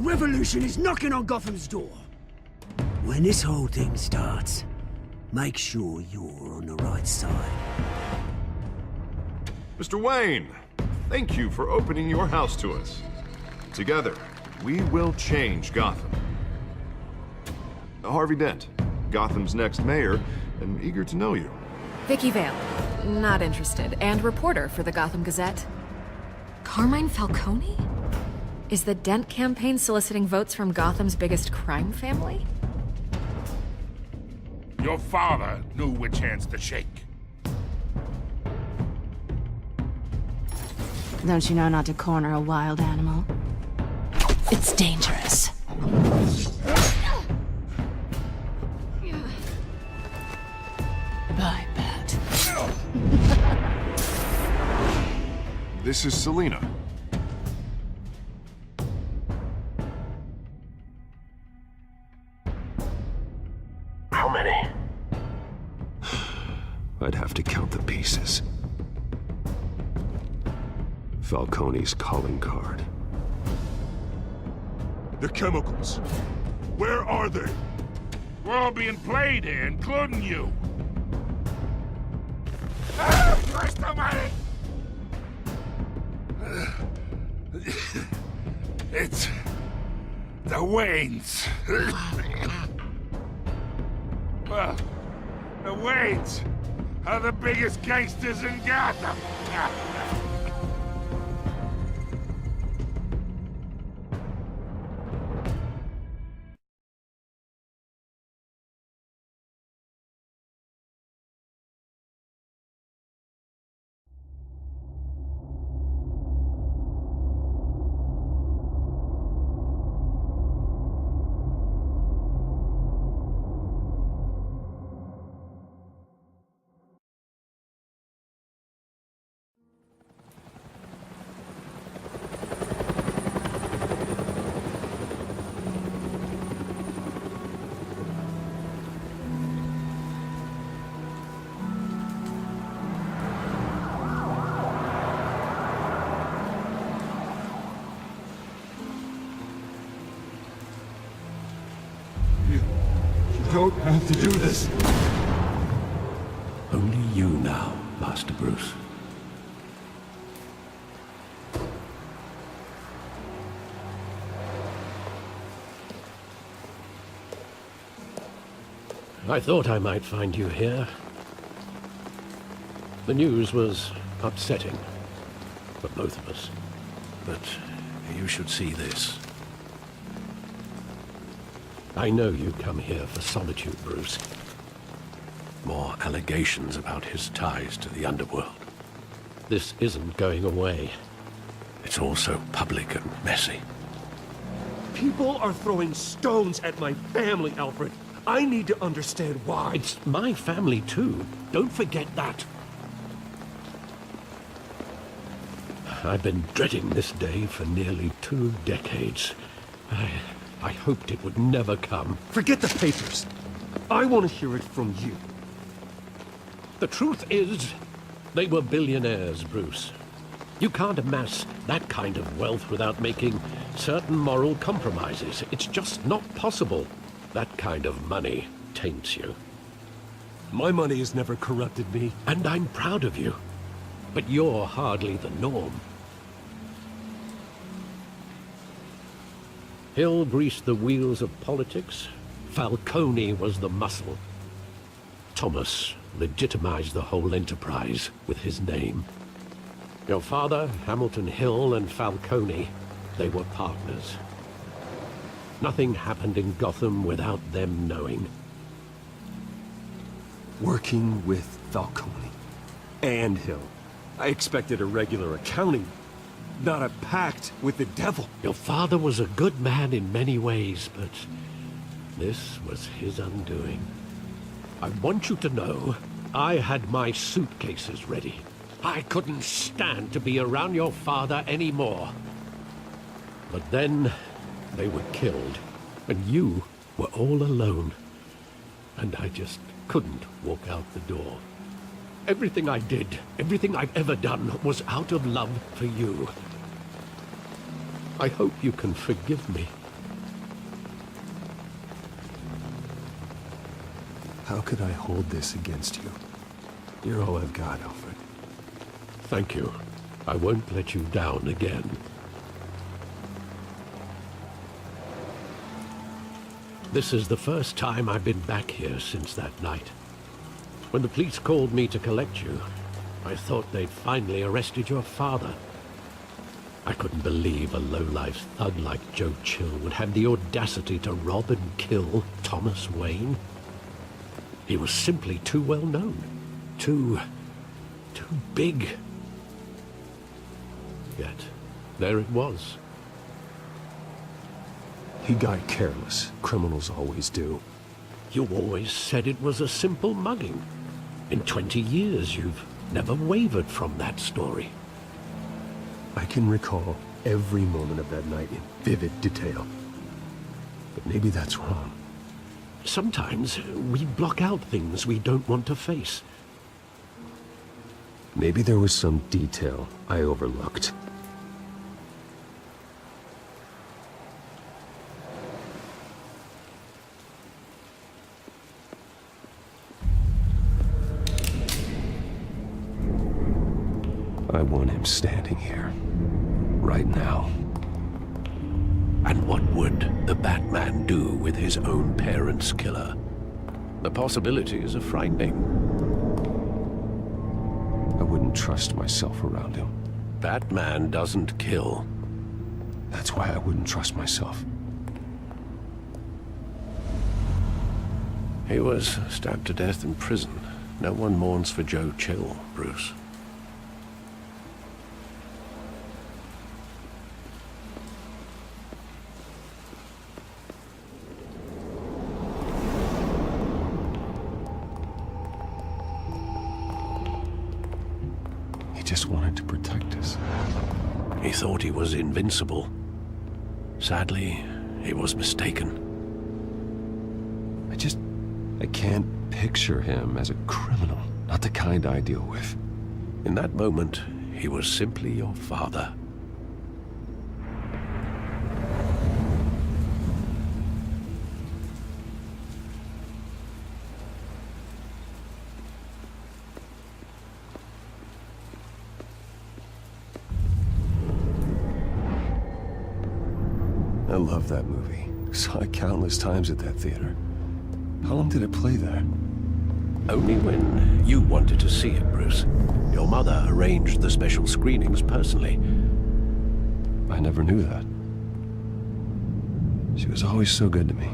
revolution is knocking on Gotham's door. When this whole thing starts, make sure you're on the right side. Mr. Wayne, thank you for opening your house to us. Together, we will change Gotham. Harvey Dent, Gotham's next mayor, and eager to know you. Vicky Vale, not interested, and reporter for the Gotham Gazette. Carmine Falcone? Is the Dent campaign soliciting votes from Gotham's biggest crime family? Your father knew which hands to shake. Don't you know not to corner a wild animal? It's dangerous. Bye, Bat. This is Selina. How many? I'd have to count the pieces. Falcone's calling card. The chemicals. Where are they? We're all being played here, including you. Christ almighty! It's the Waynes. Well, the Waynes are the biggest gangsters in Gotham. You don't have to do this. Only you now, Master Bruce. I thought I might find you here. The news was upsetting for both of us. But you should see this. I know you come here for solitude, Bruce. More allegations about his ties to the underworld. This isn't going away. It's all so public and messy. People are throwing stones at my family, Alfred. I need to understand why. It's my family, too. Don't forget that. I've been dreading this day for nearly 2 decades. I hoped it would never come. Forget the papers. I want to hear it from you. The truth is, they were billionaires, Bruce. You can't amass that kind of wealth without making certain moral compromises. It's just not possible. That kind of money taints you. My money has never corrupted me. And I'm proud of you. But you're hardly the norm. Hill greased the wheels of politics. Falcone was the muscle. Thomas legitimized the whole enterprise with his name. Your father, Hamilton Hill, and Falcone, they were partners. Nothing happened in Gotham without them knowing. Working with Falcone and Hill. I expected a regular accounting, not a pact with the devil. Your father was a good man in many ways, but this was his undoing. I want you to know, I had my suitcases ready. I couldn't stand to be around your father anymore. But then, they were killed, and you were all alone. And I just couldn't walk out the door. Everything I did, everything I've ever done, was out of love for you. I hope you can forgive me. How could I hold this against you? You're all I've got, Alfred. Thank you. I won't let you down again. This is the first time I've been back here since that night. When the police called me to collect you, I thought they'd finally arrested your father. I couldn't believe a low-life thug like Joe Chill would have the audacity to rob and kill Thomas Wayne. He was simply too well known. Too big. Yet, there it was. He got careless. Criminals always do. You always said it was a simple mugging. In 20 years, you've never wavered from that story. I can recall every moment of that night in vivid detail. But maybe that's wrong. Sometimes we block out things we don't want to face. Maybe there was some detail I overlooked. I want him standing here, right now. And what would the Batman do with his own parents' killer? The possibilities are frightening. I wouldn't trust myself around him. Batman doesn't kill. That's why I wouldn't trust myself. He was stabbed to death in prison. No one mourns for Joe Chill, Bruce. He just wanted to protect us. He thought he was invincible. Sadly, he was mistaken. I can't picture him as a criminal. Not the kind I deal with. In that moment, he was simply your father. I love that movie. Saw it countless times at that theater. How long did it play there? Only when you wanted to see it, Bruce. Your mother arranged the special screenings personally. I never knew that. She was always so good to me.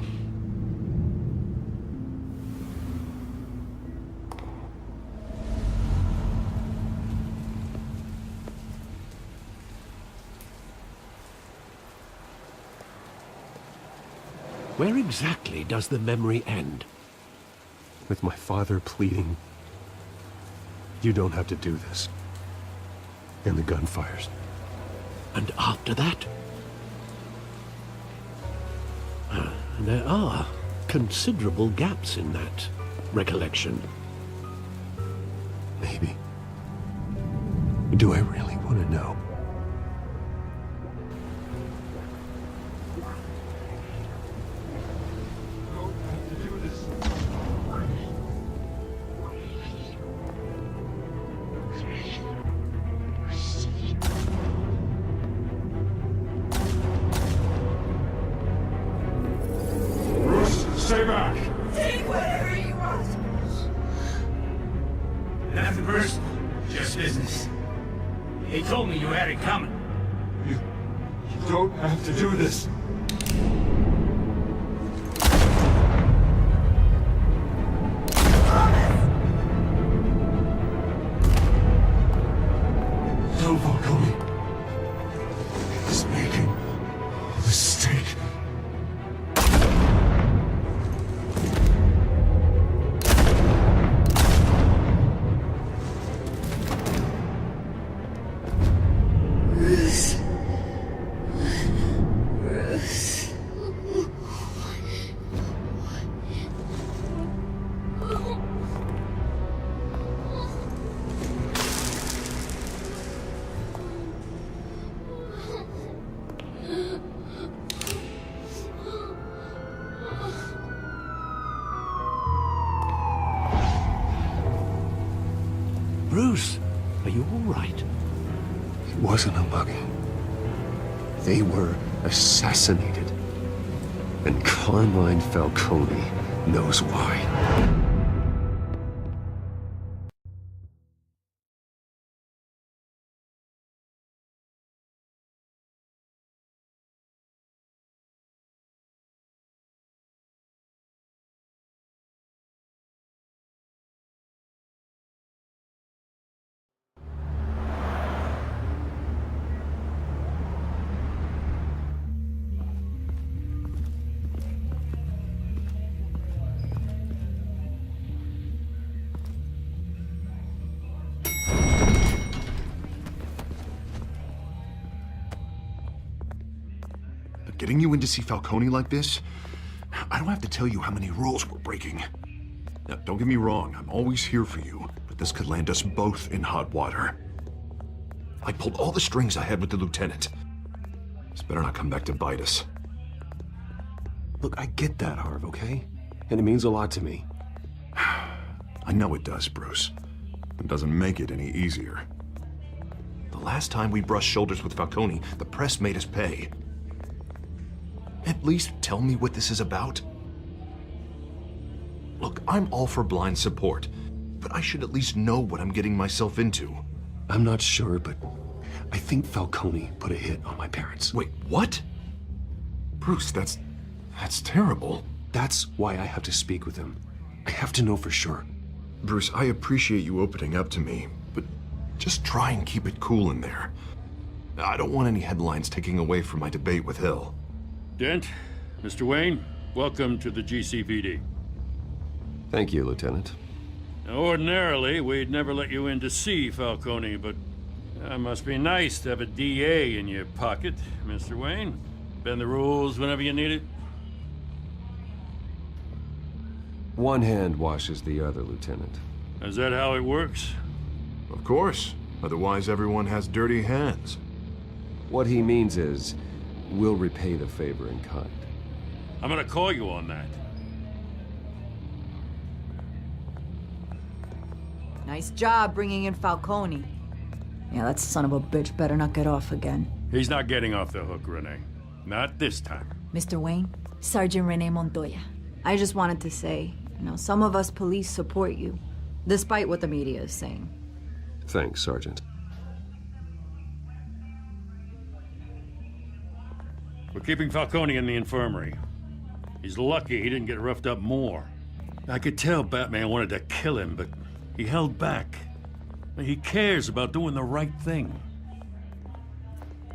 Where exactly does the memory end? With my father pleading, "You don't have to do this." And the gun fires. And after that? There are considerable gaps in that recollection. Maybe. Do I really want to know? Stay back! Take whatever you want! Nothing personal, just business. He told me you had it coming. You don't have to do this. No, Falcone. He's making a mistake. right? It wasn't a mugging. They were assassinated. And Carmine Falcone knows why. Getting you in to see Falcone like this? I don't have to tell you how many rules we're breaking. Now, don't get me wrong, I'm always here for you, but this could land us both in hot water. I pulled all the strings I had with the lieutenant. This better not come back to bite us. Look, I get that, Harv, okay? And it means a lot to me. I know it does, Bruce. It doesn't make it any easier. The last time we brushed shoulders with Falcone, the press made us pay. At least tell me what this is about. Look, I'm all for blind support, but I should at least know what I'm getting myself into. I'm not sure, but I think Falcone put a hit on my parents. Wait, what? Bruce, that's terrible. That's why I have to speak with him. I have to know for sure. Bruce, I appreciate you opening up to me, but just try and keep it cool in there. I don't want any headlines taking away from my debate with Hill. Dent, Mr. Wayne, welcome to the GCPD. Thank you, Lieutenant. Now, ordinarily, we'd never let you in to see Falcone, but it must be nice to have a DA in your pocket, Mr. Wayne. Bend the rules whenever you need it. One hand washes the other, Lieutenant. Is that how it works? Of course. Otherwise, everyone has dirty hands. What he means is, we'll repay the favor in kind. I'm gonna call you on that. Nice job bringing in Falcone. Yeah, that son of a bitch better not get off again. He's not getting off the hook, Renee. Not this time. Mr. Wayne, Sergeant Renee Montoya. I just wanted to say, some of us police support you, despite what the media is saying. Thanks, Sergeant. We're keeping Falcone in the infirmary. He's lucky he didn't get roughed up more. I could tell Batman wanted to kill him, but he held back. He cares about doing the right thing.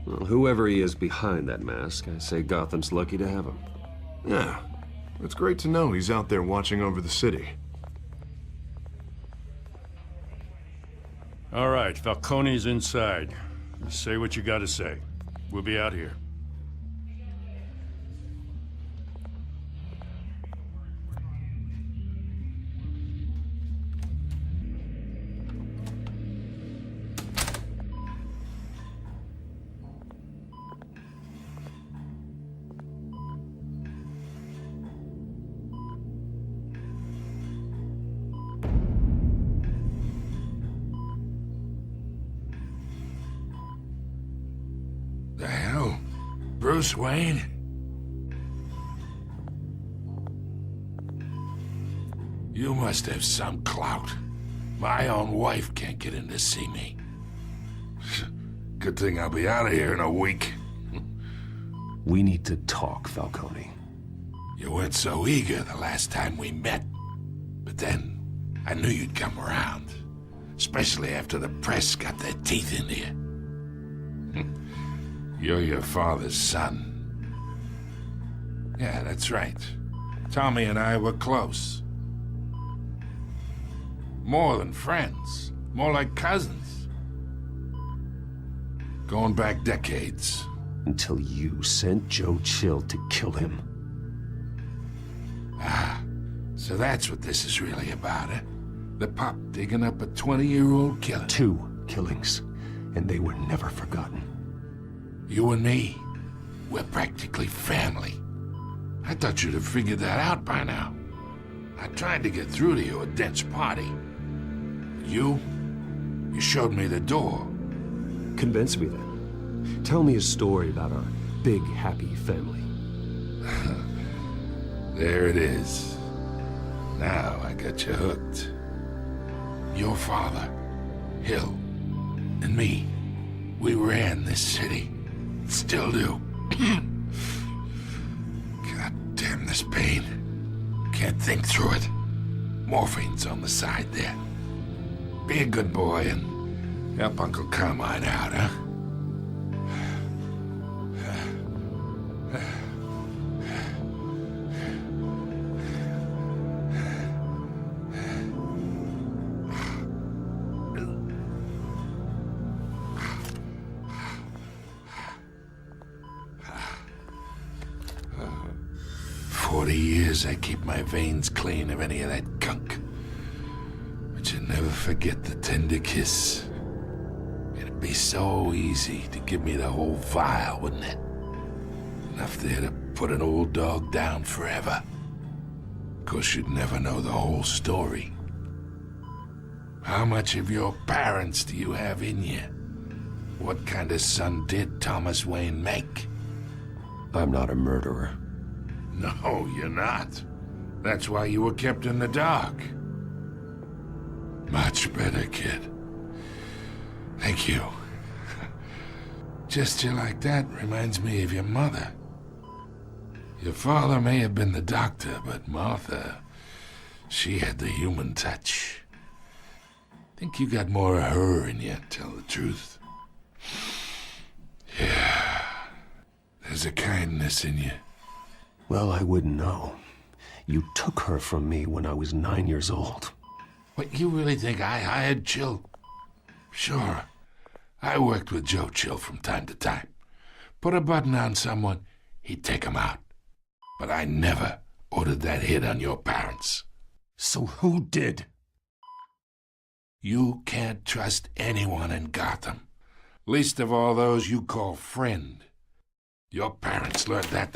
Well, whoever he is behind that mask, I say Gotham's lucky to have him. Yeah, it's great to know he's out there watching over the city. All right, Falcone's inside. Say what you gotta say. We'll be out here. The hell? Bruce Wayne? You must have some clout. My own wife can't get in to see me. Good thing I'll be out of here in a week. We need to talk, Falcone. You weren't so eager the last time we met. But then, I knew you'd come around. Especially after the press got their teeth into you. You're your father's son. Yeah, that's right. Tommy and I were close. More than friends. More like cousins. Going back decades. Until you sent Joe Chill to kill him. Ah, so that's what this is really about, eh? The pop digging up a 20-year-old killer. 2 killings, and they were never forgotten. You and me, we're practically family. I thought you'd have figured that out by now. I tried to get through to you at Dent's party. You showed me the door, Convince me then. Tell me a story about our big, happy family. There it is. Now I got you hooked. Your father, Hill, and me, we ran this city. Still do. God damn this pain. Can't think through it. Morphine's on the side there. Be a good boy and help Uncle Carmine out, huh? 40 years I keep my veins clean of any of that gunk. But you never forget the tender kiss. It'd be so easy to give me the whole vial, wouldn't it? Enough there to put an old dog down forever. Of course, you'd never know the whole story. How much of your parents do you have in you? What kind of son did Thomas Wayne make? I'm not a murderer. No, you're not. That's why you were kept in the dark. Much better, kid. Thank you. Gesture like that reminds me of your mother. Your father may have been the doctor, but Martha, she had the human touch. Think you got more of her in you, tell the truth. Yeah, there's a kindness in you. Well, I wouldn't know. You took her from me when I was 9 years old. What, you really think I hired Chill? Sure. I worked with Joe Chill from time to time. Put a button on someone, he'd take him out. But I never ordered that hit on your parents. So who did? You can't trust anyone in Gotham. Least of all those you call friend. Your parents learned that.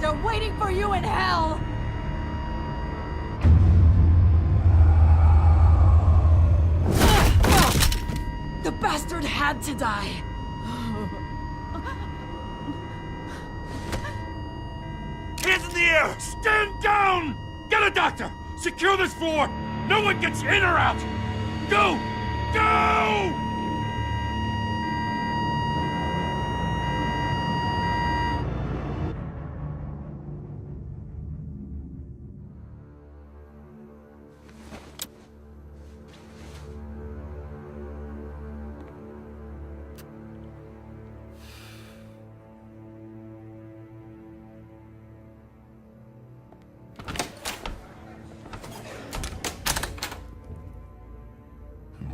They're waiting for you in hell! The bastard had to die! Hands in the air! Stand down! Get a doctor! Secure this floor! No one gets in or out! Go! Go!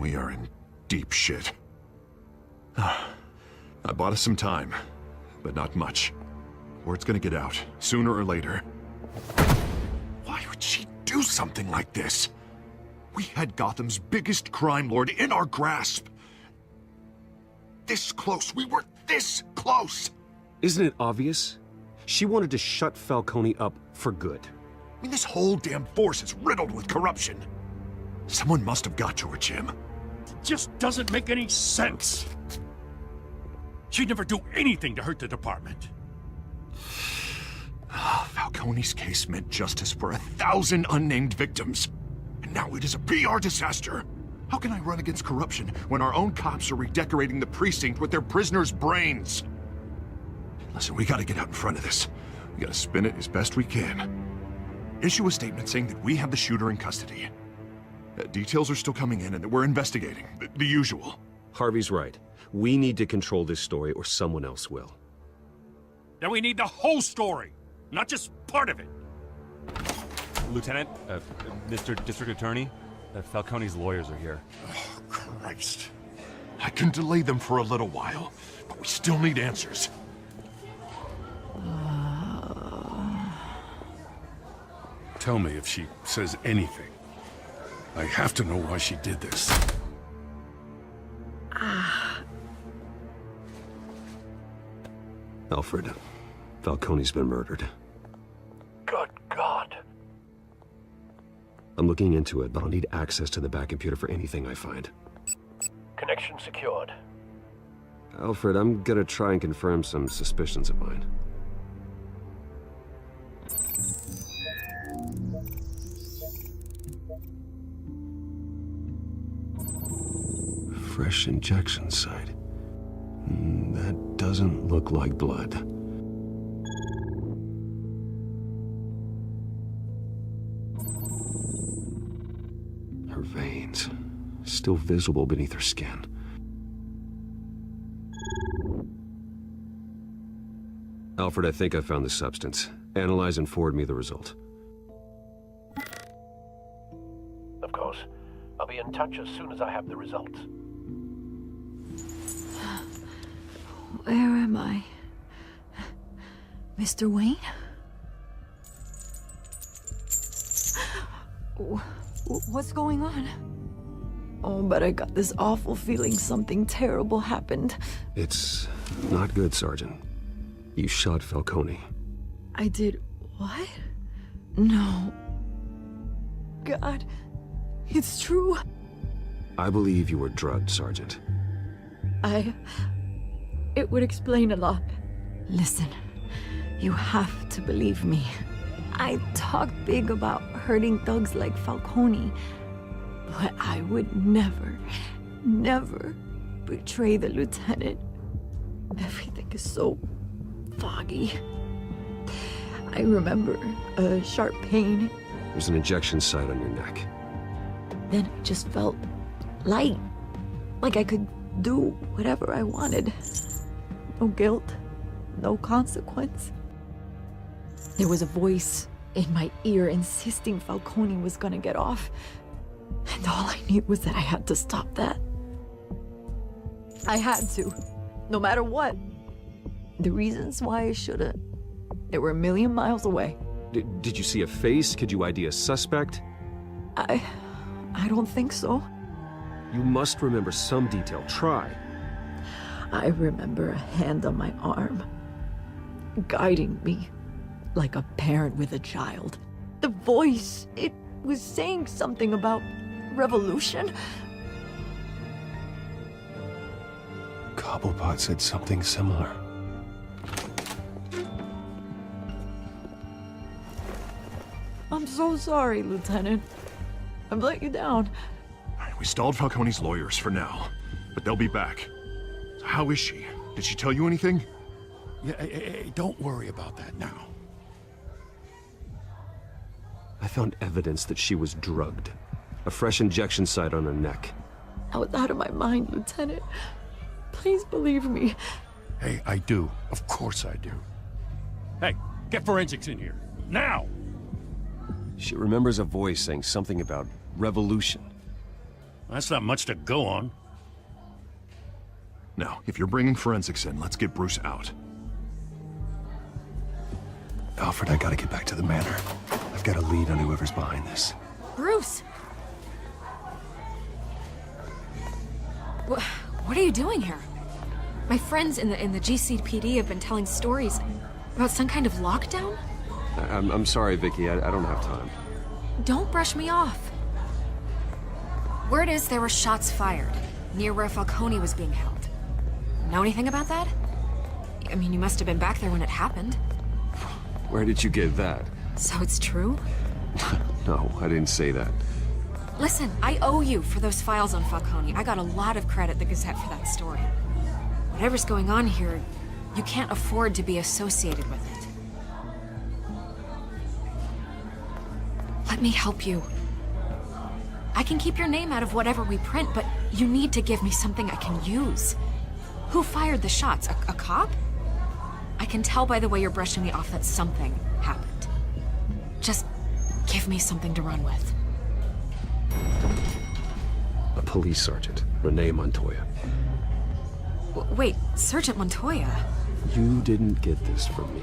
We are in deep shit. I bought us some time, but not much. Word's gonna get out, sooner or later. Why would she do something like this? We had Gotham's biggest crime lord in our grasp. This close, we were this close! Isn't it obvious? She wanted to shut Falcone up for good. I mean, this whole damn force is riddled with corruption. Someone must have got to her, Jim. It just doesn't make any sense. She'd never do anything to hurt the department. Falcone's case meant justice for 1,000 unnamed victims. And now it is a PR disaster. How can I run against corruption when our own cops are redecorating the precinct with their prisoners' brains? Listen, we gotta get out in front of this. We gotta spin it as best we can. Issue a statement saying that we have the shooter in custody. Details are still coming in and that we're investigating. The usual. Harvey's right. We need to control this story or someone else will. Then we need the whole story, not just part of it. Lieutenant, Mr. District Attorney, Falcone's lawyers are here. Oh, Christ. I can delay them for a little while, but we still need answers. Tell me if she says anything. I have to know why she did this. Alfred, Falcone's been murdered. Good God. I'm looking into it, but I'll need access to the back computer for anything I find. Connection secured. Alfred, I'm gonna try and confirm some suspicions of mine. Fresh injection site. That doesn't look like blood. Her veins, still visible beneath her skin. Alfred, I think I found the substance. Analyze and forward me the result. Of course. I'll be in touch as soon as I have the results. Where am I? Mr. Wayne? What's going on? Oh, but I got this awful feeling something terrible happened. It's not good, Sergeant. You shot Falcone. I did what? No. God, it's true. I believe you were drugged, Sergeant. It would explain a lot. Listen, you have to believe me. I talk big about hurting thugs like Falcone, but I would never, never betray the lieutenant. Everything is so foggy. I remember a sharp pain. There's an injection site on your neck. Then it just felt light, like I could do whatever I wanted. No guilt, no consequence. There was a voice in my ear insisting Falcone was gonna get off. And all I knew was that I had to stop that. I had to, no matter what. The reasons why I should've, they were a million miles away. Did you see a face? Could you ID a suspect? I don't think so. You must remember some detail. Try. I remember a hand on my arm, guiding me like a parent with a child. The voice, it was saying something about revolution. Cobblepot said something similar. I'm so sorry, Lieutenant. I've let you down. We stalled Falcone's lawyers for now, but they'll be back. How is she? Did she tell you anything? Yeah, hey, don't worry about that now. I found evidence that she was drugged. A fresh injection site on her neck. I was out of my mind, Lieutenant. Please believe me. Hey, I do. Of course I do. Hey, get forensics in here. Now! She remembers a voice saying something about revolution. That's not much to go on. Now, if you're bringing forensics in, let's get Bruce out. Alfred, I gotta get back to the manor. I've got a lead on whoever's behind this. Bruce! What are you doing here? My friends in the GCPD have been telling stories about some kind of lockdown? I'm sorry, Vicky. I don't have time. Don't brush me off. Word is there were shots fired near where Falcone was being held. Know anything about that? I mean, you must have been back there when it happened. Where did you get that? So it's true? No, I didn't say that. Listen, I owe you for those files on Falcone. I got a lot of credit at the Gazette for that story. Whatever's going on here, you can't afford to be associated with it. Let me help you. I can keep your name out of whatever we print, but you need to give me something I can use. Who fired the shots? A cop? I can tell by the way you're brushing me off that something happened. Just give me something to run with. A police sergeant, Renee Montoya. Wait, Sergeant Montoya? You didn't get this from me.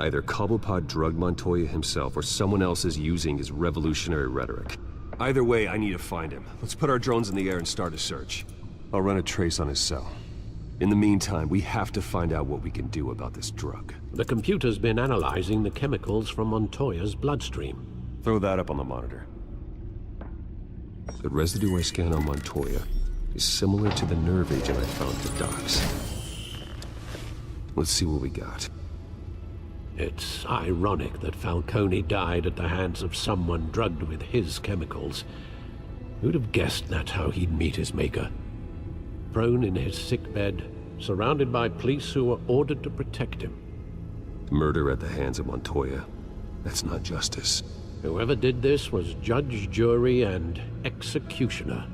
Either Cobblepot drugged Montoya himself, or someone else is using his revolutionary rhetoric. Either way, I need to find him. Let's put our drones in the air and start a search. I'll run a trace on his cell. In the meantime, we have to find out what we can do about this drug. The computer's been analyzing the chemicals from Montoya's bloodstream. Throw that up on the monitor. The residue I scan on Montoya is similar to the nerve agent I found at the docks. Let's see what we got. It's ironic that Falcone died at the hands of someone drugged with his chemicals. Who'd have guessed that's how he'd meet his maker? Prone in his sickbed, surrounded by police who were ordered to protect him. Murder at the hands of Montoya. That's not justice. Whoever did this was judge, jury, and executioner.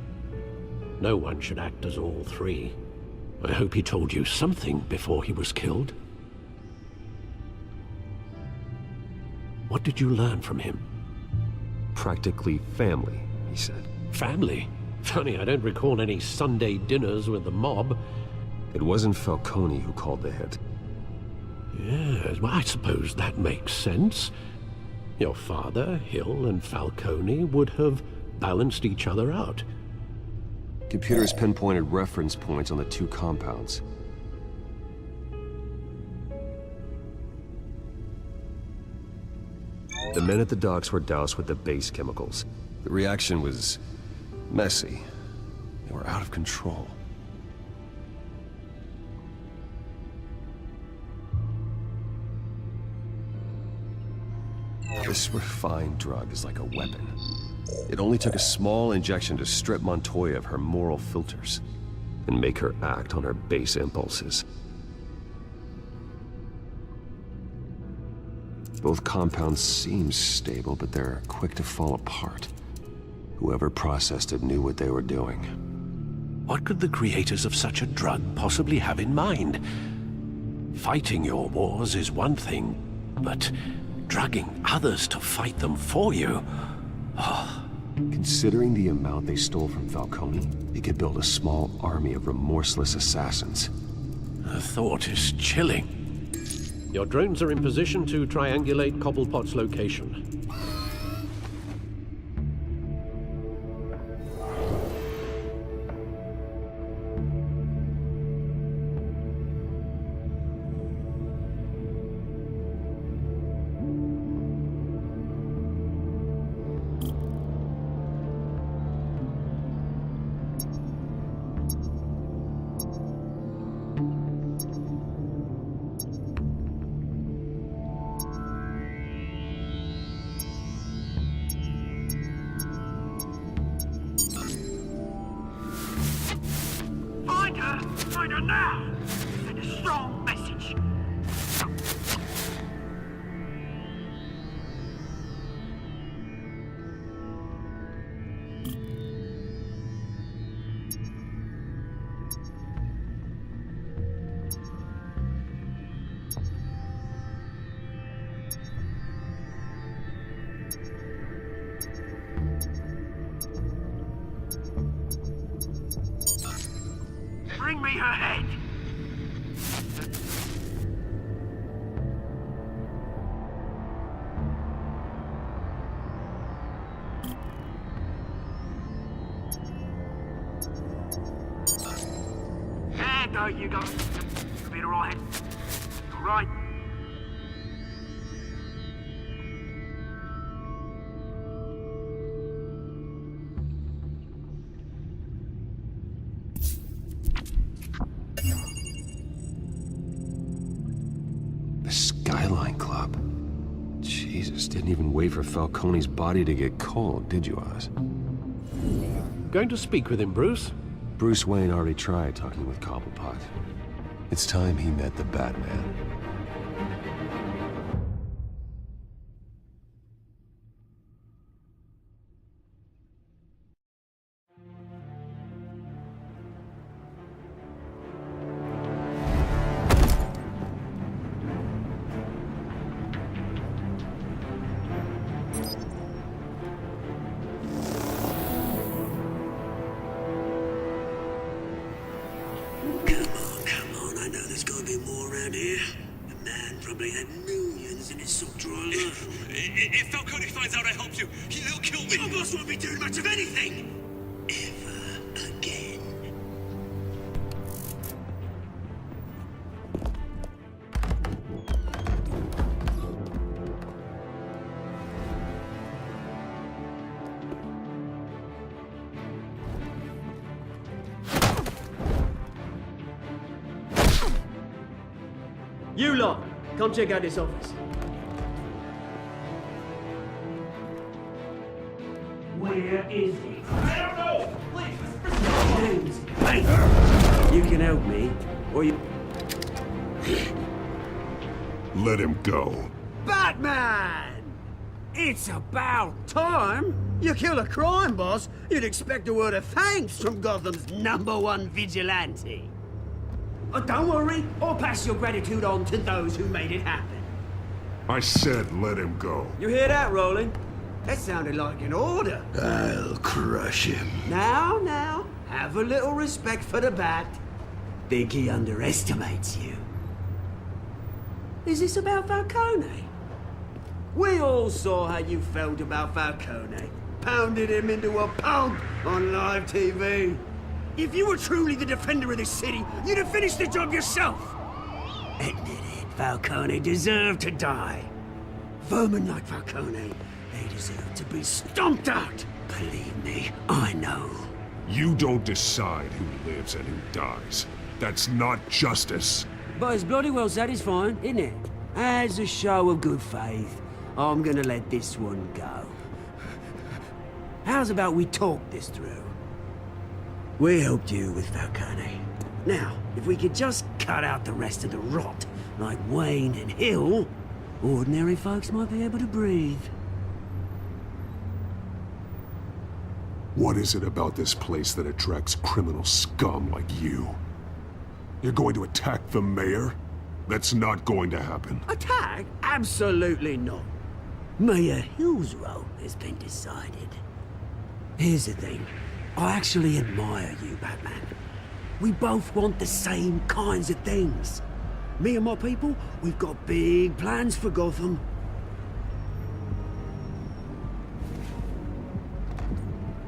No one should act as all three. I hope he told you something before he was killed. What did you learn from him? Practically family, he said. Family? Funny, I don't recall any Sunday dinners with the mob. It wasn't Falcone who called the hit. Yes, well, I suppose that makes sense. Your father, Hill, and Falcone would have balanced each other out. Computers pinpointed reference points on the two compounds. The men at the docks were doused with the base chemicals. The reaction was messy. They were out of control. This refined drug is like a weapon. It only took a small injection to strip Montoya of her moral filters and make her act on her base impulses. Both compounds seem stable, but they're quick to fall apart. Whoever processed it knew what they were doing. What could the creators of such a drug possibly have in mind? Fighting your wars is one thing, but drugging others to fight them for you? Considering the amount they stole from Falcone, they could build a small army of remorseless assassins. The thought is chilling. Your drones are in position to triangulate Cobblepot's location. Find her now! Send a strong message! Bring me her head! And there you go. You'll be alright. Alright. Jesus, didn't even wait for Falcone's body to get cold, did you, Oz? Going to speak with him, Bruce? Bruce Wayne already tried talking with Cobblepot. It's time he met the Batman. Come on, I know there's gonna be more around here. The man probably had millions If Falcone finds out I helped you, he'll kill me. Your boss won't be doing much of anything. Ever again. You lot, come check out this office. Where is he? I don't know! Please, Hey, you can help me, or you... Let him go. Batman! It's about time! You kill a crime boss, you'd expect a word of thanks from Gotham's #1 vigilante. Oh, don't worry, I'll pass your gratitude on to those who made it happen. I said let him go. You hear that, Roland? That sounded like an order. I'll crush him. Now, have a little respect for the Bat. Think he underestimates you. Is this about Falcone? We all saw how you felt about Falcone. Pounded him into a pulp on live TV. If you were truly the defender of this city, you'd have finished the job yourself. Admit it, Falcone deserved to die. Vermin like Falcone, they deserve to be stomped out. Believe me, I know. You don't decide who lives and who dies. That's not justice. But it's bloody well satisfying, isn't it? As a show of good faith, I'm gonna let this one go. How's about we talk this through? We helped you with Falcone. Now, if we could just cut out the rest of the rot, like Wayne and Hill, ordinary folks might be able to breathe. What is it about this place that attracts criminal scum like you? You're going to attack the mayor? That's not going to happen. Attack? Absolutely not. Mayor Hill's role has been decided. Here's the thing. I actually admire you, Batman. We both want the same kinds of things. Me and my people, we've got big plans for Gotham.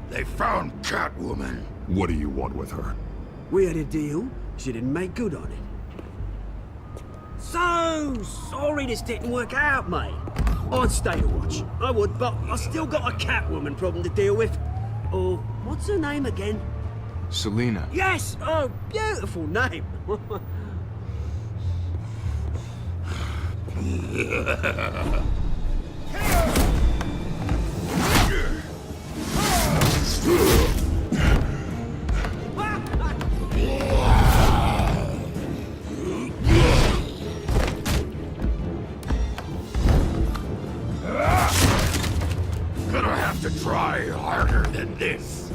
They found Catwoman. What do you want with her? We had a deal. She didn't make good on it. So sorry this didn't work out, mate. I'd stay to watch. I would, but I still got a Catwoman problem to deal with. Oh, what's her name again? Selina. Yes! Oh, beautiful name. Gonna have to try harder than this.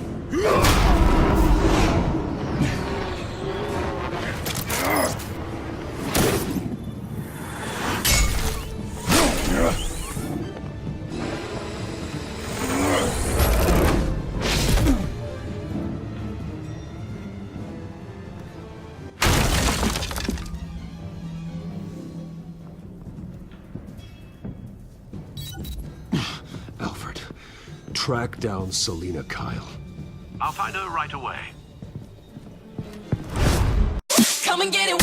Alfred, track down Selina Kyle. I'll find her right away. Come and get it.